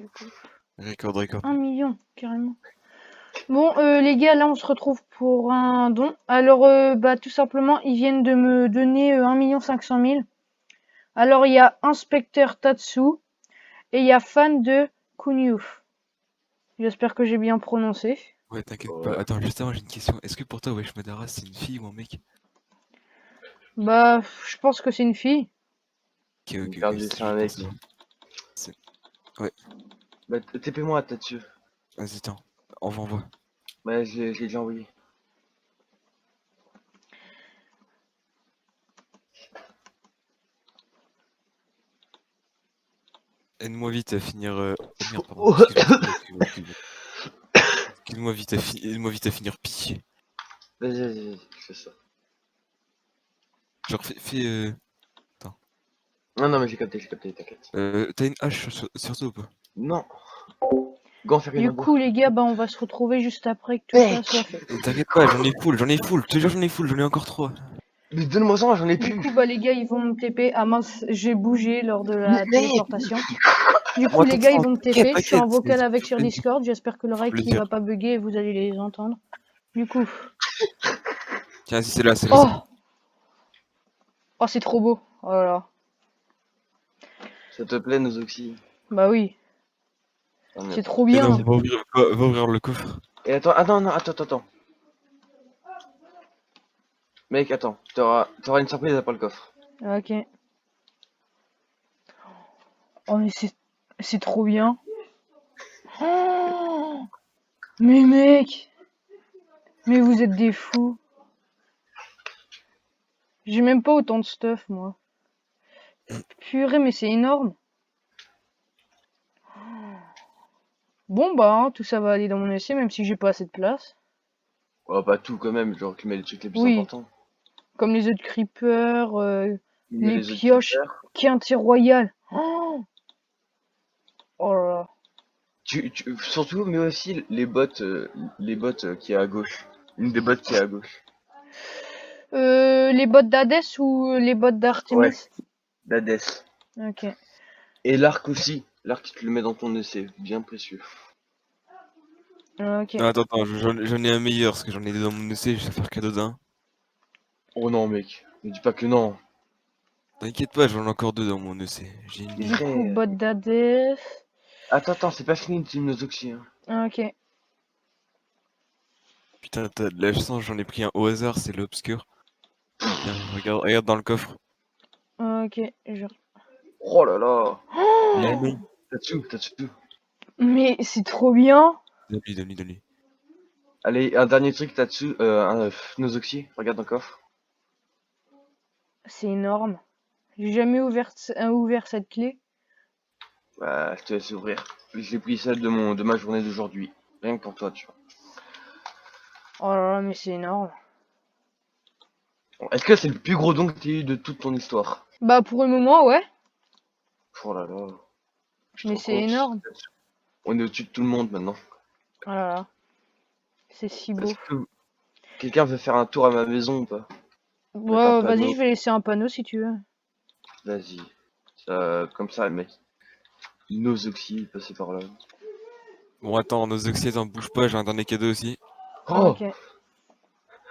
du coup. Record. 1 million, carrément. Bon, les gars, là, on se retrouve pour un don. Alors, bah, tout simplement, ils viennent de me donner 1 500 000. Alors, il y a Inspecteur Tatsu et il y a Fan de Kunyu. J'espère que j'ai bien prononcé. Ouais, t'inquiète pas. Attends, juste avant, j'ai une question. Est-ce que pour toi, Wesh Madara, c'est une fille ou un mec? Bah, je pense que c'est une fille. Ok, Perdu, c'était c'est un juste mec. pour ça. Ouais, Bah, TP-moi, t'as dessus. vas-y, attends. Envoie. Bah, je l'ai déjà envoyé. Aide-moi vite à finir. Oh merde, pardon. Oh. Excuse-moi. Excuse-moi vite aide-moi vite à finir pitié. Vas-y, je fais ça. Genre, fais. Attends. Non, mais j'ai capté, t'inquiète. T'as une hache sur toi ou pas? Non. Go en faire une Du à boire. coup, les gars, bah, on va se retrouver juste après que tout ça soit fait. T'inquiète pas, j'en ai full. Je te jure, j'en ai encore 3. Mais donne-moi ça, j'en ai Du plus. coup, bah, les gars, ils vont me TP. Ah mince, j'ai bougé lors de la Mais téléportation. Du coup, Moi, les gars, ils vont me t'inquiète, TP. Je suis en c'est vocal avec sur Discord. J'espère que le rec, il plaisir. va pas bugger et vous allez les entendre. Du coup. Tiens, si c'est là. Oh! Oh, c'est trop beau. Oh là là. ça te plaît, nos oxy? Bah oui. Ah, C'est merde. trop Mais non, bien. va ouvrir le coffre. Et attends. Mec, attends. T'auras une surprise après le coffre. Ok. Oh, mais c'est trop bien. Oh, mais mec! Mais vous êtes des fous. J'ai même pas autant de stuff, moi. Purée, mais c'est énorme. Bon, bah, hein, tout ça va aller dans mon essai, même si j'ai pas assez de place. Oh, pas tout quand même, genre tu mets les trucs les plus Oui, importants. comme les œufs de creeper, Il met les les autres pioches, creepers. quintet royal. Oh, oh là là. Surtout, mais aussi les bottes qui est à gauche. Une des bottes qui est à gauche. Les bottes d'Hadès ou les bottes Ouais, d'Artemis? d'Hadès. Ok. Et l'arc aussi. L'arc, tu te le mets dans ton essai. Bien précieux. Ok. Non, attends, j'en ai un meilleur, parce que j'en ai deux dans mon essai, je vais faire cadeau d'un. Oh non, mec. Ne dis pas que non. T'inquiète pas, j'en ai encore deux dans mon essai. J'ai une Il est Du ligne. coup, très... bottes d'Hadès. Attends, c'est pas fini, Team Nozoxy. Hein. Ok. Putain, t'as de la chance, j'en ai pris un au hasard, c'est l'obscur. Tiens, regarde dans le coffre. Ok. Oh là là. Mais non. T'as-tu. Mais c'est trop bien. Donne-lui. Allez, un dernier truc, t'as-tu. Nozoxy, regarde dans le coffre. C'est énorme. J'ai jamais ouvert cette clé. Bah, je te laisse ouvrir. J'ai pris celle de ma journée d'aujourd'hui. Rien que pour toi, tu vois. Oh là là, mais c'est énorme. Bon, est-ce que c'est le plus gros don que t'aies eu de toute ton histoire? Bah, pour le moment, ouais. Oh là là. Je te Mais rends c'est compte. énorme. On est au-dessus de tout le monde maintenant. Oh là là. C'est si beau. Est-ce que quelqu'un veut faire un tour à ma maison ou pas? Mettre un Ouais, vas-y, panneau. je vais laisser un panneau si tu veux. Vas-y. Comme ça, mec. Nos oxy, passer par là. Bon, attends, nos oxydes, en bouge pas, j'ai un dernier cadeau aussi. Oh! Ok.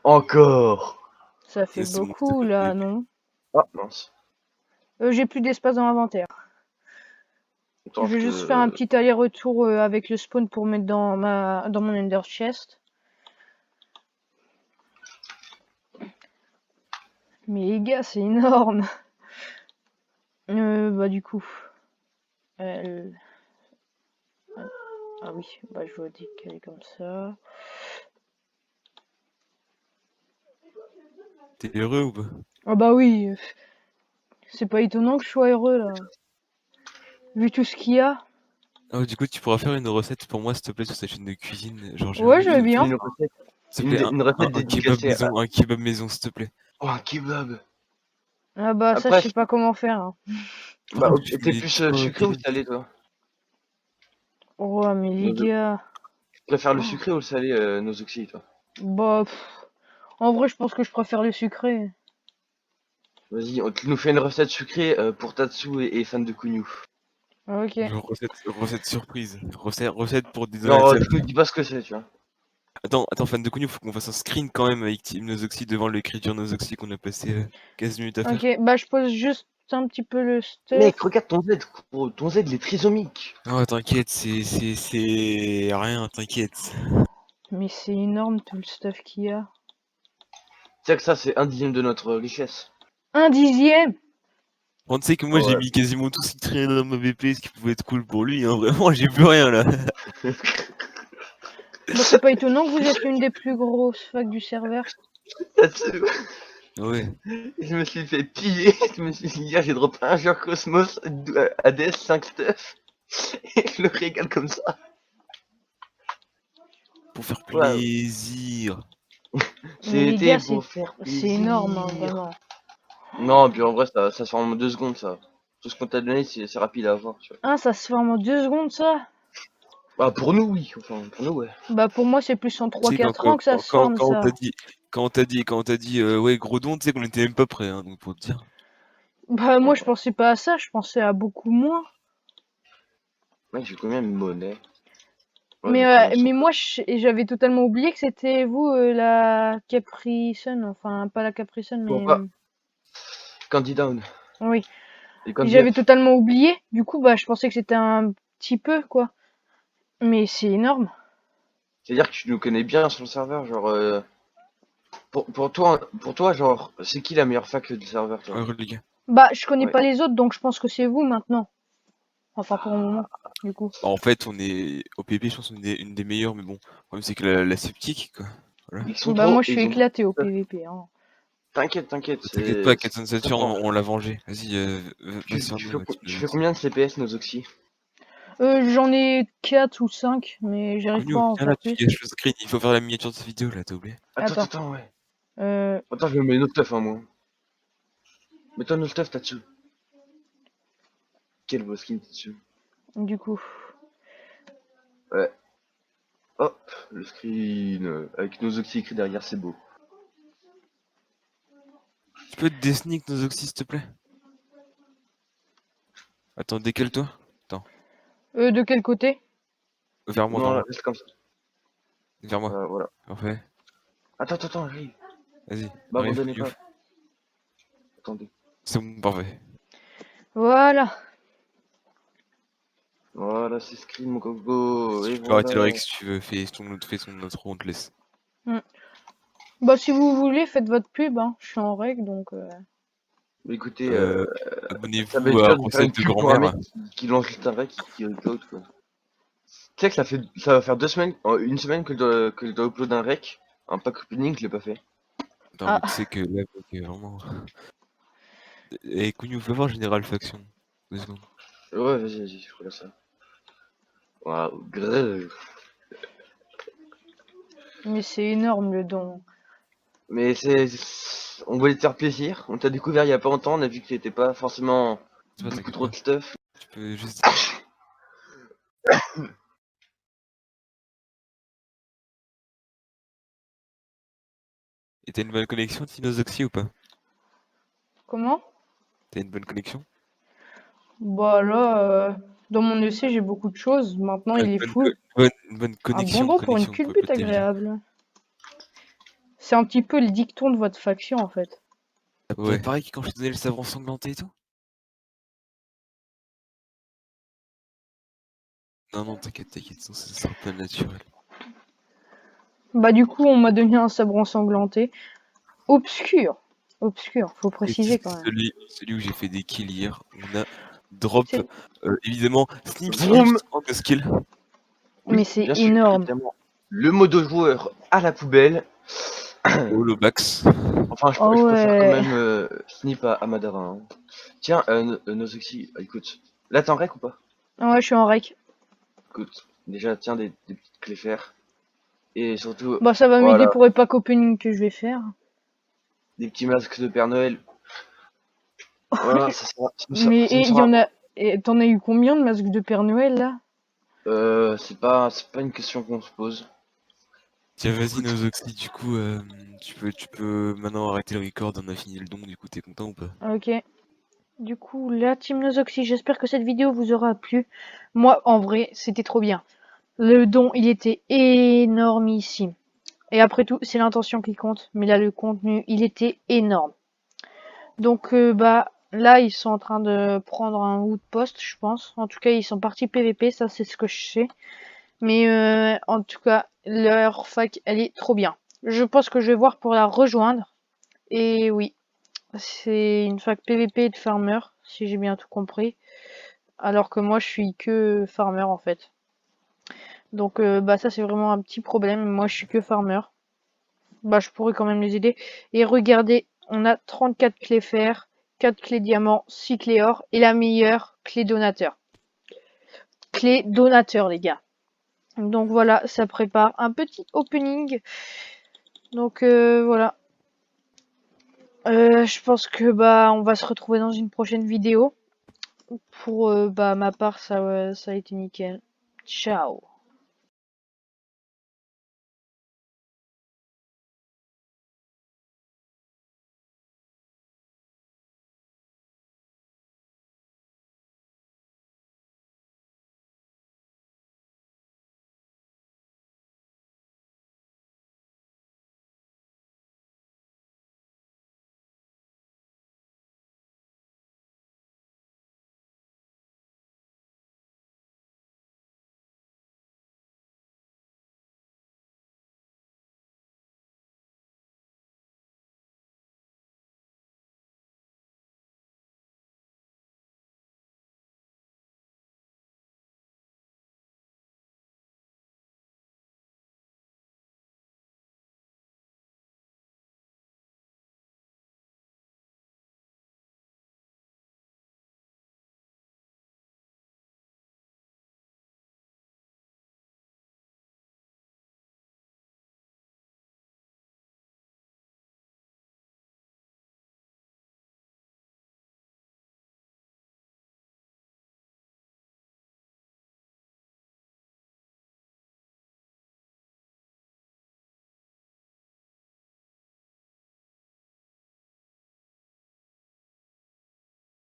Encore! Ça fait C'est bon, beaucoup, là, non? Ah, mince. J'ai plus d'espace dans l'inventaire. Je Attends, vais juste faire un petit aller-retour avec le spawn pour mettre dans mon ender chest. Mais les gars, c'est énorme. Bah du coup. Ah oui, bah je vous dis qu'elle est comme ça. T'es heureux ou pas? Ah bah oui, c'est pas étonnant que je sois heureux là. Vu tout ce qu'il y a. Oh, du coup, tu pourras faire une recette pour moi, s'il te plaît, sur ta chaîne de cuisine. Genre, j'ai Ouais, envie je vais de bien. faire, une recette, s'il te plaît, une recette dédicacée à... un kebab maison, s'il te plaît. Oh, un kebab! Ah bah ça, je Après, sais pas comment faire. Hein. bah, Frère, tu t'es mets plus tout sucré ou salé, toi? Oh, mais les gars. Tu préfères le Oh, sucré ou le salé, nos oxy, toi? bah, en vrai, je pense que je préfère le sucré. Vas-y, tu nous fais une recette sucrée pour Tatsu et fan de Kunyu. Ok. Genre recette surprise. Recette pour des Genre, Donald tu me dis pas ce que c'est, tu vois. Attends, fan de Kunio, faut qu'on fasse un screen quand même avec Team Nozoxy devant l'écriture Nozoxy qu'on a passé 15 minutes à faire. Ok, bah je pose juste un petit peu le stuff. Mec, regarde ton Z, gros. Ton Z, il est trisomique. Oh, t'inquiète, c'est rien, t'inquiète. Mais c'est énorme tout le stuff qu'il y a. Tu sais que ça, c'est 1/10 de notre richesse. 1/10! On sait que moi j'ai Ouais. mis quasiment tout ce qui traînait dans ma BP, ce qui pouvait être cool pour lui, hein. Vraiment, j'ai plus rien là. Bah c'est pas étonnant que vous êtes l'une des plus grosses facs du serveur. Là-dessus, Ouais. je me suis fait piller. Je me suis dit, hier, j'ai droppé un joueur Cosmos, ADS 5 stuff. Et je le régale comme ça. Pour faire Ouais. plaisir. Mais les gars, C'était pour faire c'est énorme, hein, plaisir. vraiment. Non, puis en vrai, ça se fait en 2 secondes, ça. Tout ce qu'on t'a donné, c'est rapide à avoir, tu vois. Ah, ça se forme en 2 secondes, ça? Bah, pour nous, oui. Enfin, pour nous, ouais. Bah pour moi, c'est plus en Tu sais, 3-4 ans que ça se forme, quand on ça. t'a dit, quand on t'a dit, ouais, gros don, tu sais qu'on était même pas prêt, hein, donc pour te dire. Bah moi, Ouais. je pensais pas à ça, je pensais à beaucoup moins. Mec, j'ai combien de monnaie? Ouais, Mais, j'ai combien de mais cent. moi, j'avais totalement oublié que c'était vous, la Capri Sun. Enfin, pas la Capri Sun, Bon, mais... pas. Candy Down. Oui. Et Candy J'avais Up. totalement oublié. Du coup, bah, je pensais que c'était un petit peu, quoi. Mais c'est énorme. C'est-à-dire que tu nous connais bien sur le serveur, genre. Pour toi, genre, c'est qui la meilleure fac du serveur, toi? Ouais, les gars. Bah, je connais Ouais. pas les autres, donc je pense que c'est vous maintenant. Enfin, pour le moment, du coup. Bah, en fait, on est au PP, je pense qu'on est une des meilleures, mais bon, le problème c'est que la sceptique, quoi. Voilà. Ils sont Bah, moi, trop je et suis ils ont beaucoup éclaté au de stuff. PVP, hein. T'inquiète, t'inquiète, T'inquiète pas, c'est. 400 Ça Saturn, prend. on l'a vengé. Vas-y, va sur nous, Tu fais combien de CPS, nos oxy? J'en ai 4 ou 5, mais j'arrive pas Connu, à en viens là, faire tu plus. gâches le screen, il faut faire la miniature de cette vidéo là, t'as oublié. Attends, Attends. attends, ouais. Euh, Attends, je me mets une autre stuff, hein, moi. Mets-toi une autre stuff là-dessus. Quel beau skin dessus. du coup. Ouais. Hop, le screen. Avec nos oxy écrits derrière, c'est beau. Tu peux te désnick nos oxys, s'il te plaît? Attends, décale-toi. Attends, De quel côté? vers moi, vers Non, là, moi. reste comme ça. Vers moi. Voilà. Parfait. Attends, attends, attends, j'arrive. Vas-y, arrive, M'abandonnez Connu. pas. Attendez. C'est bon, parfait. Voilà. Voilà, c'est screen, mon coco. Et Tu peux arrêter le voilà. Rex si tu veux, fais ton intro, on te laisse. Hmm. Bah, si vous voulez, faites votre pub, hein. Je suis en règle, donc... Écoutez, Euh, ça va abonnez-vous être à dur de faire une Recette de pub pour un mec grand-mère. qui lance juste un rec qui upload, quoi. Tu sais que ça va faire 2 semaines, une semaine que je dois upload un rec. Un pack opening, je l'ai pas fait. Non, mais tu Ah, sais que là, mec, vraiment. Et Connu, fais voir Général Faction. 2 secondes. Ouais, vas-y, vas-y, je regarde ça. Waouh, grave. mais c'est énorme, le don. Mais on voulait te faire plaisir. On t'a découvert il y a pas longtemps. On a vu que t'étais pas forcément C'est pas, beaucoup t'inquiète trop pas. de stuff. Tu peux juste. Et t'as une bonne connexion, Tinozoxy, ou pas? Comment? T'as une bonne connexion? Bah là, dans mon EC, j'ai beaucoup de choses. Maintenant, Ah, il est fou. une bonne Un bon don pour une connexion, culbute pas télévision. agréable. C'est un petit peu le dicton de votre faction, en fait. Ouais. Pareil que quand je te donnais le sabre ensanglanté et tout? Non, non, t'inquiète, ça sera pas naturel. Bah du coup, on m'a donné un sabre ensanglanté. Obscur. Obscur, faut Et préciser quand même. celui où j'ai fait des kills hier, on a drop, C'est- évidemment, Snip Vroom. en de skill. Mais Oui, c'est bien sûr, énorme. évidemment. Le modo joueur à la poubelle. Holobax. Enfin, Oh je préfère quand ouais. même Snip à Madara, hein. Tiens, Nozoxy, écoute. Là, t'es en rec ou pas? Ouais, je suis en rec. Écoute, déjà, tiens des petites clés fer. Et surtout, Bah ça va m'aider voilà, pour les pack opening que je vais faire. des petits masques de Père Noël. Voilà, Mais ça me il y sera. en a. Et t'en as eu combien de masques de Père Noël là? C'est pas une question qu'on se pose. Tiens, vas-y, Écoute, Nozoxy, du coup, tu peux maintenant arrêter le record, on a fini le don, du coup, t'es content ou pas? Ok. Du coup, la Team Nozoxy, j'espère que cette vidéo vous aura plu. Moi, en vrai, c'était trop bien. Le don, il était énormissime. Et après tout, c'est l'intention qui compte. Mais là, le contenu, il était énorme. Donc, bah, là, ils sont en train de prendre un outpost, je pense. En tout cas, ils sont partis PVP, ça, c'est ce que je sais. Mais en tout cas, leur fac, elle est trop bien. Je pense que je vais voir pour la rejoindre. Et oui, c'est une fac PVP de farmer, si j'ai bien tout compris. Alors que moi, je suis que farmer, en fait. Donc, bah, ça, c'est vraiment un petit problème. Moi, je suis que farmer. Bah, je pourrais quand même les aider. Et regardez, on a 34 clés fer, 4 clés diamant, 6 clés or et la meilleure clé donateur. Clé donateur, les gars. Donc voilà, ça prépare un petit opening. Donc voilà. Je pense que bah on va se retrouver dans une prochaine vidéo. Pour bah ma part, ça a été nickel. Ciao.